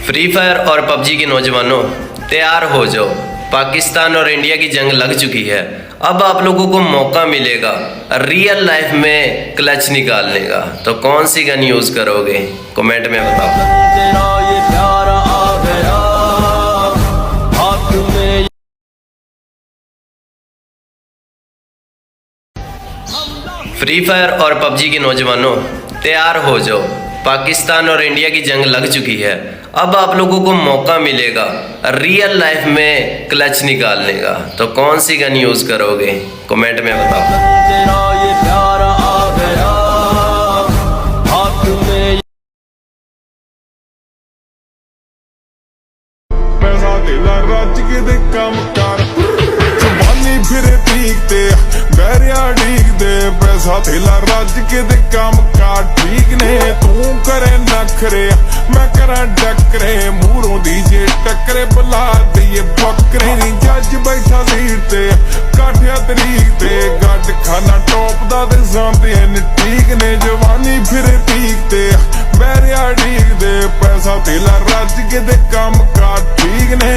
Free fire और PUBG के नौजवानों तैयार हो जाओ। पाकिस्तान और इंडिया की जंग लग चुकी है। अब आप लोगों को मौका मिलेगा रियल लाइफ में क्लच निकालने का। तो कौन सी गन यूज करोगे, कमेंट में बताओ। फ्री फायर और पबजी के नौजवानों तैयार हो जाओ। पाकिस्तान और इंडिया की जंग लग चुकी है। अब आप लोगों को मौका मिलेगा रियल लाइफ में क्लच निकालने का। तो कौन सी गन यूज करोगे, कमेंट में बताओ। ਰੱਜ ਕੇ ਦੇ ਕੰਮ ਕਰ ਜਵਾਨੀ ਫਿਰੇ ਪੀਕ ਤੇ ਬਹਿਰਿਆ ਢੀਕਦੇ ਪੈਸਾ ਥੇਲਾ ਰੱਜ ਕੇ ਦੇ ਕੰਮ ਕਰ ਠੀਕ ਨੇ ਤੂੰ ਕਰੇ ਨਖਰੇ ਮੈਂ ਕਰਾਂ ਡੱਕਰੇ ਮੂਹਰੋਂ ਦੀ ਜੇ ਟੱਕਰੇ ਬੁਲਾ ਦਈਏ ਬੱਕਰੇ ਨੀ ਜੱਜ ਬੈਠਾ ਸੀਟ ਤੇ ਕਾਠਿਆ ਤਰੀਕ ਤੇ ਗੱਡ ਖਾਨਾ ਟੋਪ ਦਾ ਤੇ ਸਾਂਭੇ ਨੇ ਠੀਕ ਨੇ ਜਵਾਨੀ ਫਿਰੇ ਪੀਕ ਤੇ ਬਹਿਰਿਆ ਢੀਕਦੇ ਪੈਸਾ ਥੇਲਾ ਰੱਜ ਕੇ ਦੇ ਕੰਮ ਕਰ ਠੀਕ ਨੇ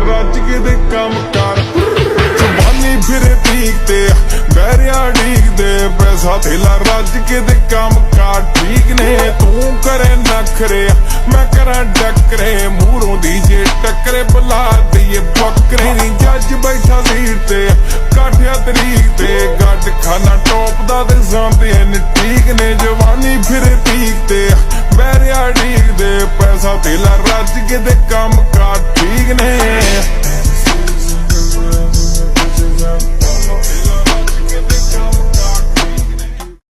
ਰੱਜ ਕੇ ਦੇ ਕੰਮ ਕਰ ਜਵਾਨੀ ਫਿਰੇ ਪੀਕ ਤੇ ਬਹਿਰਿਆ ਢੀਕਦੇ ਪੈਸਾ ਥੇਲਾ ਰੱਜ ਕੇ ਦੇ ਕੰਮ ਕਰ ਠੀਕ ਨੇ ਤੂੰ ਕਰੇ ਨਖਰੇ ਮੈਂ ਕਰਾਂ ਡੱਕਰੇ ਮੂਹਰੋਂ ਦੀ ਜੇ ਟੱਕਰੇ ਬੁਲਾ ਦਈਏ ਬੱਕਰੇ ਨੀ ਜੱਜ ਬੈਠਾ ਸੀਟ ਤੇ ਕਾਠਿਆ ਤਰੀਕ ਤੇ ਗੱਡ ਖਾਨਾ ਟੋਪ ਦਾ ਤੇ ਸਾਂਭੇ ਨੇ ਠੀਕ ਨੇ ਜਵਾਨੀ ਫਿਰੇ ਪੀਕ ਤੇ ਬਹਿਰਿਆ ਢੀਕਦੇ ਪੈਸਾ ਥੇਲਾ ਰੱਜ ਕੇ ਦੇ ਕੰਮ ਕਰ ਠੀਕ ਨੇ